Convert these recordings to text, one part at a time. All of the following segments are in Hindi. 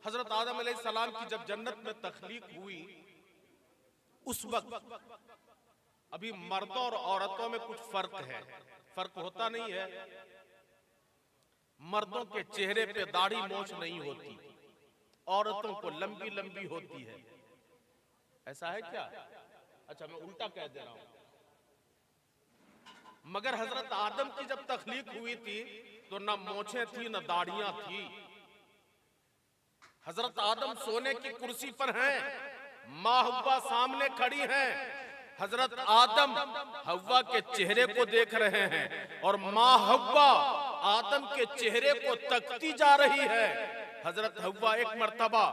हजरत आदम अलैहिस्सलाम की जब जन्नत में तख्लीक हुई, उस वक्त अभी मर्दों और औरतों में कुछ फर्क है। फर्क होता नहीं है। मर्दों के चेहरे पे दाढ़ी मोछ नहीं होती, औरतों को लंबी लंबी होती है। ऐसा है क्या? अच्छा, मैं उल्टा कह दे रहा हूं। मगर हजरत आदम की जब तख्लीक हुई थी तो ना मोछें थी ना दाढ़ियां थी। हजरत आदम सोने की कुर्सी पर हैं, माँ हव्वा सामने खड़ी हैं। हजरत आदम हव्वा के चेहरे को देख रहे हैं और माँ हव्वा आदम के चेहरे को तकती जा रही है। हजरत हव्वा एक मर्तबा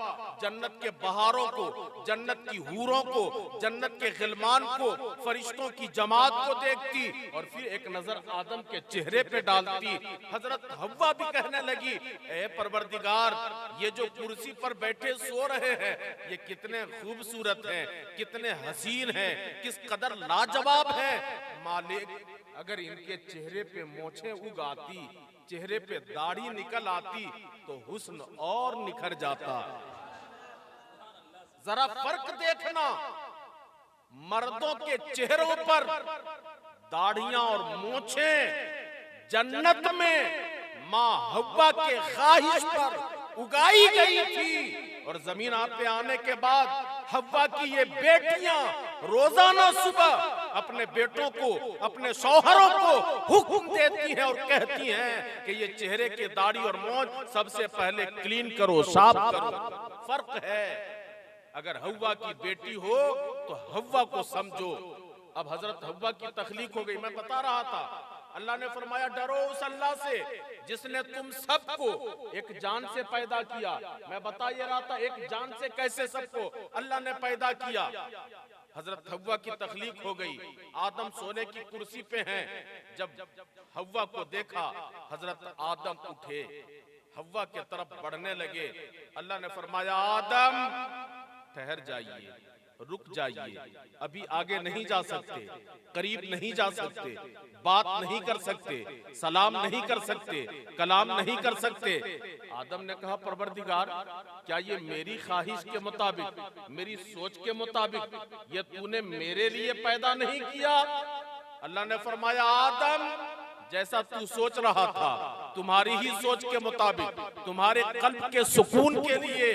जन्नत के बहारों को, जन्नत की हूरों को, जन्नत के गिलमान को, फरिश्तों की जमात को देखती और फिर एक नजर आदम के चेहरे पे डालती। हजरत हव्वा भी कहने लगी, ए परवरदिगार, ये जो कुर्सी पर बैठे सो रहे हैं ये कितने खूबसूरत हैं, कितने हसीन हैं, किस कदर लाजवाब हैं। मालिक, अगर इनके चेहरे पे मोछें उग आती, चेहरे पे दाढ़ी निकल आती तो हुस्न और निखर जाता। जरा फर्क देखना, मर्दों के चेहरों पर दाढ़ियां और मोछें जन्नत में माँ हव्वा के ख्वाहिश पर उगाई गई थी और जमीन आप पे आने के बाद हव्वा की ये बेटियां रोजाना सुबह अपने बेटों को, अपने शौहरों को हुक्म देती हैं और कहती हैं कि ये चेहरे के दाढ़ी और मोछ सबसे पहले क्लीन करो, साफ करो। फर्क है। अगर हव्वा की बेटी हो तो हव्वा को समझो। अब हजरत हव्वा की तख्लीक हो गई। मैं बता रहा था, अल्लाह ने फरमाया डरो उस अल्लाह से जिसने तुम सबको एक जान से पैदा किया। मैं बता ये रहा था एक जान से कैसे सबको अल्लाह ने पैदा किया। हजरत हव्वा की तख्लीक हो गई, आदम सोने की कुर्सी पे हैं। जब हव्वा को देखा, हजरत आदम उठे, हव्वा के तरफ बढ़ने लगे। अल्लाह ने फरमाया आदम ठहर जाइए, रुक जाइए, अभी आगे नहीं जा सकते, करीब नहीं जा सकते, बात नहीं कर सकते, सलाम नहीं कर सकते, कलाम नहीं कर सकते। आदम ने कहा परवरदिगार, क्या ये मेरी ख्वाहिश के मुताबिक, मेरी सोच के मुताबिक ये तूने मेरे लिए पैदा नहीं किया? अल्लाह ने फरमाया आदम, जैसा तू सोच रहा था तुम्हारी ही सोच के मुताबिक, तुम्हारे कल्ब के सुकून के लिए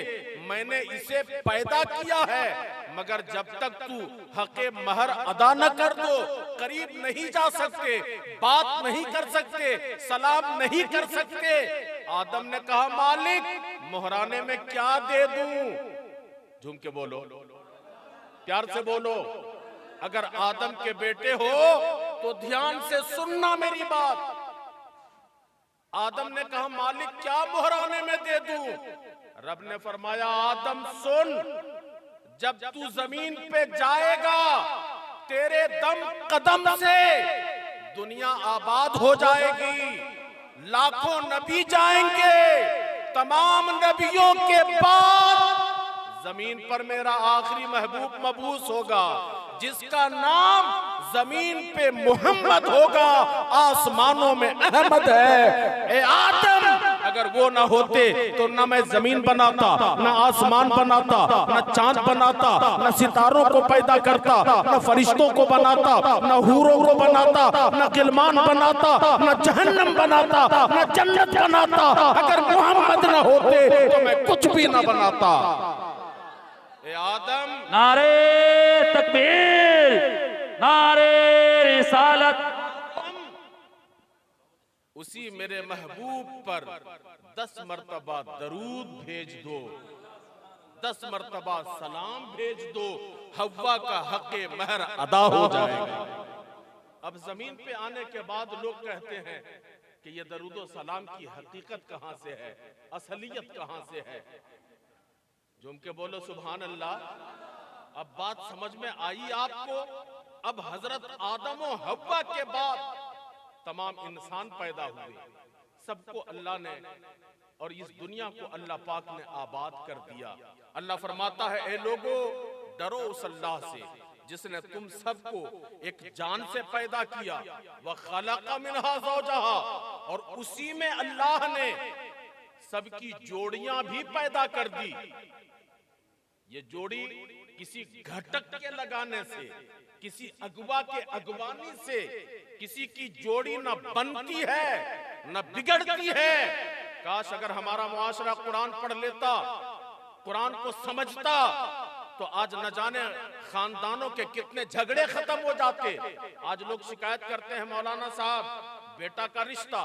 मैंने इसे पैदा किया है। मगर जब तक तू हक़े महर अदा न कर दो करीब नहीं जा सकते, बात नहीं कर सकते, सलाम नहीं कर सकते। आदम ने कहा मालिक, मोहराने में क्या दे दूं? झूम के बोलो, प्यार से बोलो। अगर आदम के बेटे हो तो ध्यान से सुनना मेरी बात। आदम ने कहा मालिक क्या मोहराने में दे दूं? रब ने फरमाया आदम सुन, जब तू जमीन पे जाएगा तेरे दम कदम से दुनिया आबाद हो जाएगी। लाखों नबी जाएंगे, तमाम नबियों के बाद जमीन पर मेरा आखिरी महबूब मबूस होगा जिसका नाम जमीन पे मोहम्मद होगा, आसमानों में अहमद है। ए आदम, अगर वो ना होते तो ना मैं जमीन बनाता, ना आसमान बनाता, ना चांद बनाता, ना सितारों को पैदा करता, ना फरिश्तों को बनाता, ना हूरों को बनाता, ना गिलमान बनाता, ना जहन्नम बनाता, ना जन्नत बनाता। अगर मोहम्मद ना होते तो मैं कुछ भी ना बनाता। ए आदम, नारे तकबीर, नारे रिसालत। उसी मेरे महबूब पर 10 मर्तबा दरूद भेज दो, 10 मर्तबा सलाम भेज दो, हव्वा का हक़े महर अदा हो जाएगा। अब जमीन पे आने के बाद लोग कहते हैं कि ये दरूद सलाम की हकीकत कहां से है, असलियत कहां से है? झूम के बोलो सुभान अल्लाह। अब बात समझ में आई आपको? अब हजरत आदम और हव्वा के बाद तमाम इंसान पैदा हुए, सबको अल्लाह ने और इस दुनिया को अल्लाह पाक ने आबाद कर दिया। अल्लाह फरमाता है ए लोगो डरो उस अल्लाह से जिसने तुम सबको एक जान से पैदा किया, व खलक़ मिनहा ज़ौजहा, और उसी में अल्लाह ने सबकी जोड़ियां भी पैदा कर दी। ये जोड़ी किसी घटक के लगाने से, किसी अगवा के अगवानी से किसी की जोड़ी न बनती है न बिगड़ती है। काश अगर हमारा मुआशरा कुरान पढ़ लेता, कुरान को समझता, तो आज न जाने खानदानों के कितने झगड़े खत्म हो जाते। आज लोग शिकायत करते हैं, मौलाना साहब बेटा का रिश्ता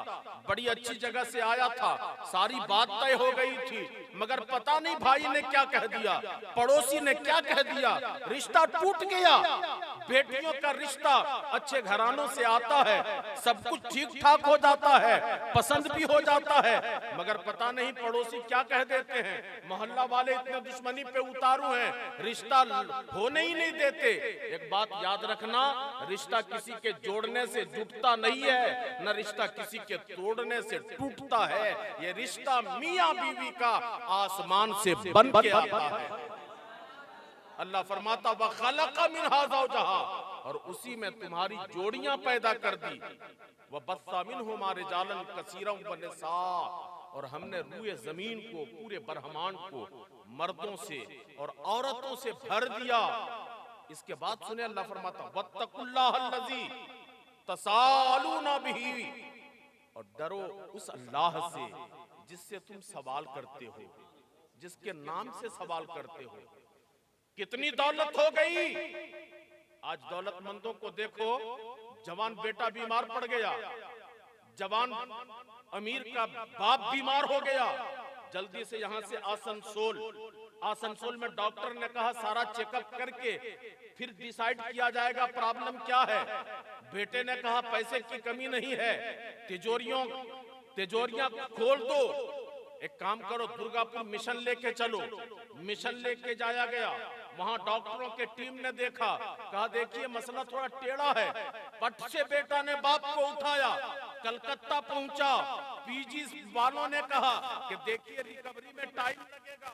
बड़ी अच्छी जगह से आया था, सारी बात तय हो गई थी, मगर पता नहीं भाई ने क्या कह दिया, पड़ोसी ने क्या कह दिया, रिश्ता टूट गया। बेटियों का रिश्ता अच्छे घरानों से आता है, सब कुछ ठीक ठाक हो जाता है, पसंद भी हो जाता है, मगर पता नहीं पड़ोसी क्या कह देते हैं, मोहल्ला वाले इतने दुश्मनी पे उतारू हैं, रिश्ता होने ही नहीं देते। एक बात याद रखना, रिश्ता किसी के जोड़ने से जुटता नहीं है, न रिश्ता किसी के तोड़ने से टूटता है। ये रिश्ता मियां बीवी का आसमान से बन के आता है। अल्लाह फरमाता व खलक़ मिन्हा ज़ौजहा, और उसी में तुम्हारी जोड़ियां पैदा कर दी। व बस्सा मिन्हुमा रिजालन कसीरा व निसा, और हमने रूए जमीन को, पूरे ब्रह्मांड को मर्दों से और औरतों से भर दिया। इसके बाद सुने अल्लाह फरमाता वत्तकुल्लाहल्लज़ी तसालूना बिही, और डरो उस अल्लाह से जिससे तुम सवाल करते हो, जिसके नाम से सवाल करते हो। कितनी दौलत हो गई आज दौलतमंदों को देखो, जवान बेटा बीमार पड़ गया, जवान अमीर का बाप बीमार हो गया, जल्दी से यहां से आसनसोल में डॉक्टर ने कहा सारा चेकअप करके फिर डिसाइड किया जाएगा प्रॉब्लम क्या है। बेटे ने कहा पैसे की कमी नहीं है, तिजोरियां खोल दो, एक काम करो दुर्गापुर मिशन लेके चलो। मिशन लेके जाया गया, वहां डॉक्टरों के टीम ने देखा, कहा देखिए मसला थोड़ा टेढ़ा है। पट से बेटा ने बाप को उठाया, कलकत्ता पहुंचा, पीजी वालों ने कहा कि देखिए रिकवरी में टाइम लगेगा,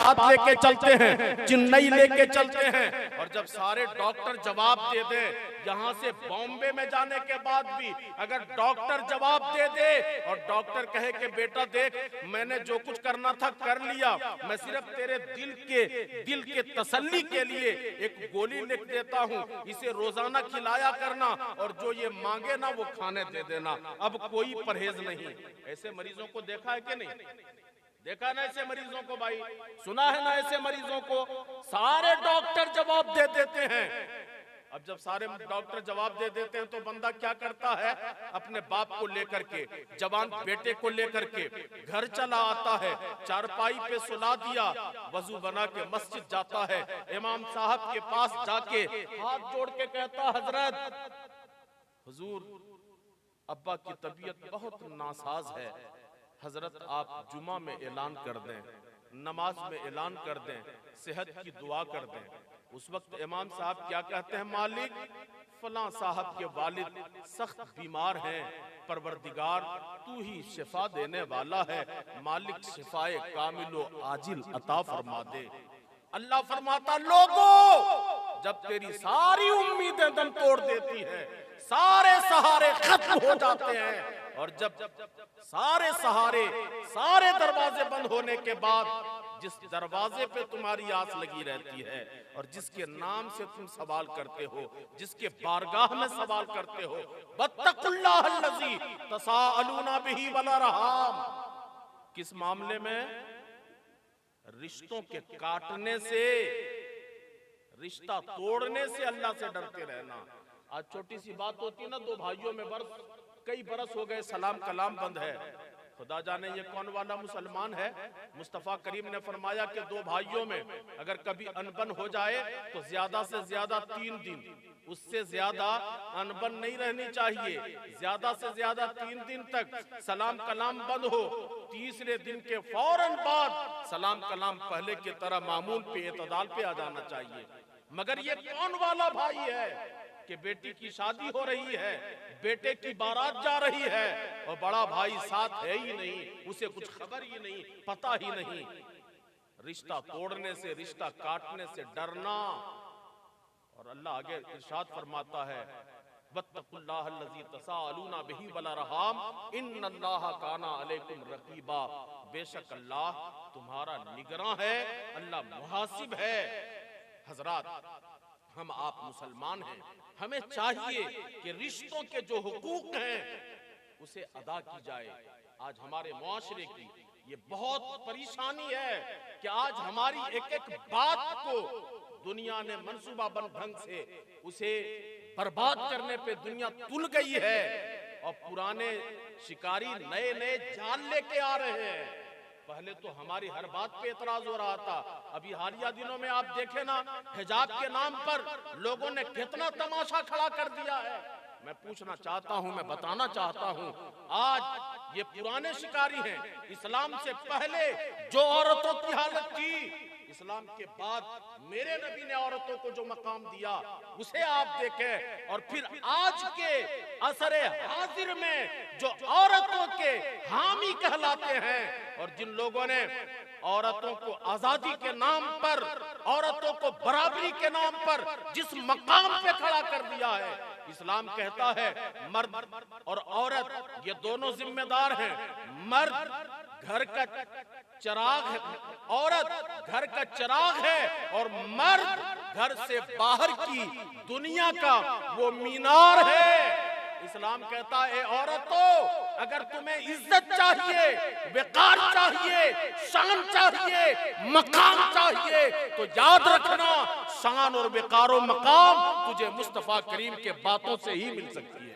लेके चलते हैं, चेन्नई लेके चलते हैं। और जब सारे डॉक्टर जवाब दे दे, यहां से बॉम्बे में जाने के बाद भी अगर डॉक्टर जवाब दे दे और डॉक्टर कहे कि बेटा देख मैंने जो कुछ करना था कर लिया, मैं सिर्फ तेरे दिल के तसल्ली के लिए एक गोली लिख देता हूं, इसे रोजाना खिलाया करना और जो ये मांगे ना वो खाने दे देना, अब कोई परहेज नहीं। ऐसे मरीजों को देखा है कि नहीं? देखा ना ऐसे मरीजों को भाई, सुना है ना ऐसे मरीजों को? सारे डॉक्टर जवाब दे देते हैं। अब जब सारे डॉक्टर जवाब दे देते हैं तो बंदा क्या करता है, अपने बाप को लेकर के, जवान बेटे को लेकर के घर चला आता है, चारपाई पे सुला दिया, वजू बना के मस्जिद जाता है, इमाम साहब के पास जाके हाथ जोड़ के कहता हजरत हुजूर अब्बा की तबीयत बहुत नासाज है, हजरत आप जुमा में ऐलान कर दें, नमाज में ऐलान कर दें, सेहत की दुआ कर दें। उस वक्त इमाम साहब क्या कहते हैं, मालिक फलां साहब के वालिद सख्त बीमार हैं, परवरदिगार तू ही शिफा देने वाला है, मालिक शिफाए कामिलो आजिल अता फरमा दे। अल्लाह फरमाता लोगों जब तेरी सारी उम्मीदें दम तोड़ देती है, सारे सहारे खत्म हो जाते हैं, और जब सारे सहारे, सारे दरवाजे बंद होने के बाद जिस दरवाजे पे तुम्हारी आस लगी रहती है और जिसके नाम से तुम सवाल करते हो, जिसके बारगाह में सवाल करते हो, वत्तकुल्लाहल्लज़ी तसाअलूना बिही वला रहाम, किस मामले में? रिश्तों के काटने से, रिश्ता तोड़ने से अल्लाह से डरते रहना। आज छोटी सी बात होती ना, दो भाइयों में कई बरस हो गए सलाम कलाम बंद है, खुदा जाने ये कौन वाला मुसलमान है। मुस्तफा करीम ने फरमाया कि दो भाइयों में अगर कभी अनबन हो जाए तो ज्यादा से ज्यादा 3 दिन, उससे ज्यादा अनबन नहीं रहनी चाहिए, ज्यादा से ज्यादा 3 दिन तक सलाम कलाम बंद हो, तीसरे दिन के फौरन बाद सलाम कलाम पहले की तरह मामूल पे, एतदाल पे आ जाना चाहिए। मगर ये कौन वाला भाई है कि बेटी की शादी हो रही है, बेटे की बारात जा रही है और बड़ा भाई साथ है ही नहीं, उसे कुछ खबर ही नहीं, पता ही नहीं। रिश्ता तोड़ने से, रिश्ता काटने से डरना। और अल्लाह आगे इरशाद फरमाता है वत्तकुल्लाहल्लज़ी तसाअलूना बिही वल अरहाम इन्नल्लाहा काना अलैकुम रकीबा। बेशक अल्लाह तुम्हारा निगरां है, अल्लाह मुहासिब है। हजरात, हम आप मुसलमान हैं, हमें चाहिए कि रिश्तों के जो हुकूक हैं उसे अदा की जाए। आज हमारे मुआशरे की ये बहुत परेशानी है कि आज हमारी एक एक बात को दुनिया ने मंसूबाबंद ढंग से उसे बर्बाद करने पे दुनिया तुल गई है और पुराने शिकारी नए नए जाल लेके आ रहे हैं। पहले तो हमारी हर बात पे एतराज हो रहा था, अभी हालिया दिनों में आप देखे ना, हिजाब के नाम पर लोगों ने कितना तमाशा खड़ा कर दिया है। मैं पूछना चाहता हूं, मैं बताना चाहता हूं, आज ये पुराने शिकारी हैं। इस्लाम से पहले जो औरतों की हालत थी, इस्लाम के बाद मेरे नबी ने औरतों को जो मकाम दिया उसे आप देखें। और फिर आज के असरे हाजिर में जो औरतों के हामी कहलाते हैं और जिन लोगों ने औरतों को आजादी के नाम पर, औरतों को बराबरी के नाम पर जिस मकाम पे खड़ा कर दिया है, इस्लाम कहता है मर्द और औरत ये दोनों जिम्मेदार हैं। मर्द घर का चिराग है, औरत घर का चिराग है और मर्द घर से बाहर की दुनिया का वो मीनार है। इस्लाम कहता है औरतों, अगर तुम्हें इज्जत चाहिए, वकार चाहिए, शान चाहिए, मकाम चाहिए, तो याद रखना शान और वकार और मकाम तुझे मुस्तफा करीम के बातों से ही मिल सकती है।